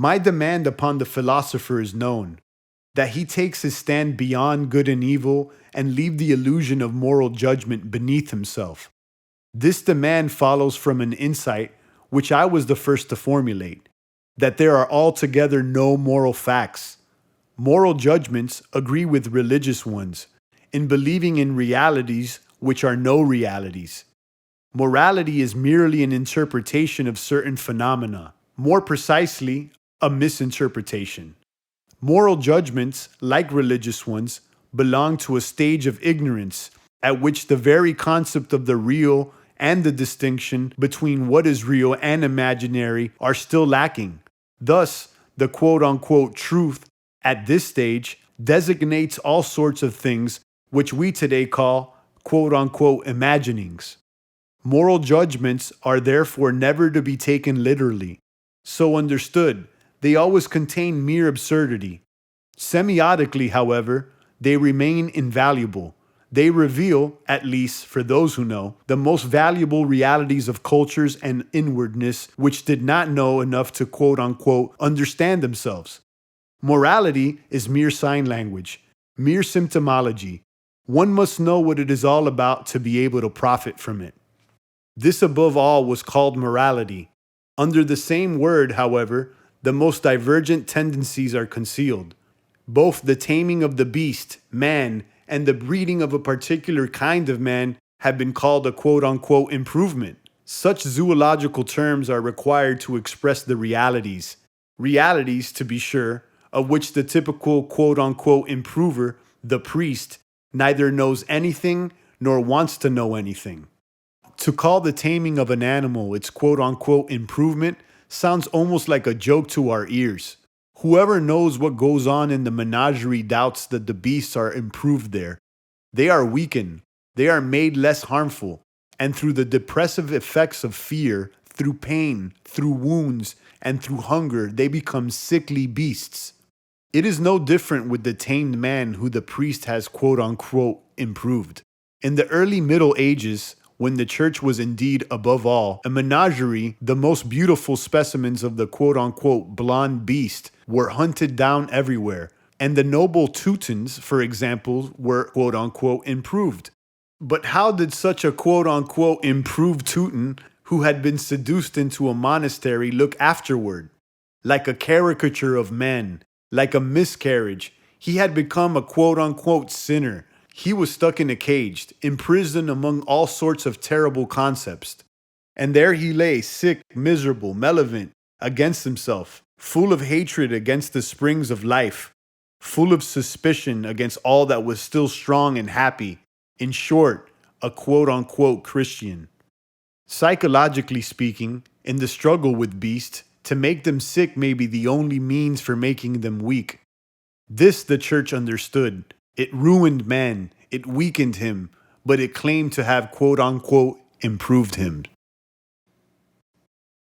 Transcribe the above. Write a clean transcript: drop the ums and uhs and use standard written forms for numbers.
My demand upon the philosopher is known, that he takes his stand beyond good and evil and leave the illusion of moral judgment beneath himself. This demand follows from an insight which I was the first to formulate, that there are altogether no moral facts. Moral judgments agree with religious ones in believing in realities which are no realities. Morality is merely an interpretation of certain phenomena, more precisely, a misinterpretation. Moral judgments, like religious ones, belong to a stage of ignorance at which the very concept of the real and the distinction between what is real and imaginary are still lacking. Thus, the quote-unquote truth at this stage designates all sorts of things which we today call quote-unquote imaginings. Moral judgments are therefore never to be taken literally. So understood, they always contain mere absurdity. Semiotically, however, they remain invaluable. They reveal, at least for those who know, the most valuable realities of cultures and inwardness which did not know enough to quote-unquote understand themselves. Morality is mere sign language, mere symptomology. One must know what it is all about to be able to profit from it. This above all was called morality. Under the same word, however, the most divergent tendencies are concealed. Both the taming of the beast, man, and the breeding of a particular kind of man have been called a quote-unquote improvement. Such zoological terms are required to express the realities. Realities, to be sure, of which the typical quote-unquote improver, the priest, neither knows anything nor wants to know anything. To call the taming of an animal its quote-unquote improvement sounds almost like a joke to our ears. Whoever knows what goes on in the menagerie doubts that the beasts are improved there. They are weakened, they are made less harmful, and through the depressive effects of fear, through pain, through wounds, and through hunger, they become sickly beasts. It is no different with the tamed man who the priest has quote-unquote improved. In the early Middle Ages, when the church was indeed, above all, a menagerie, the most beautiful specimens of the quote-unquote blonde beast were hunted down everywhere, and the noble Tootens, for example, were quote-unquote improved. But how did such a quote-unquote improved Tooten, who had been seduced into a monastery, look afterward? Like a caricature of man, like a miscarriage. He had become a quote-unquote sinner. He was stuck in a cage, imprisoned among all sorts of terrible concepts. And there he lay, sick, miserable, malevolent, against himself, full of hatred against the springs of life, full of suspicion against all that was still strong and happy. In short, a quote-unquote Christian. Psychologically speaking, in the struggle with beasts, to make them sick may be the only means for making them weak. This the church understood. It ruined man, it weakened him, but it claimed to have quote-unquote improved him.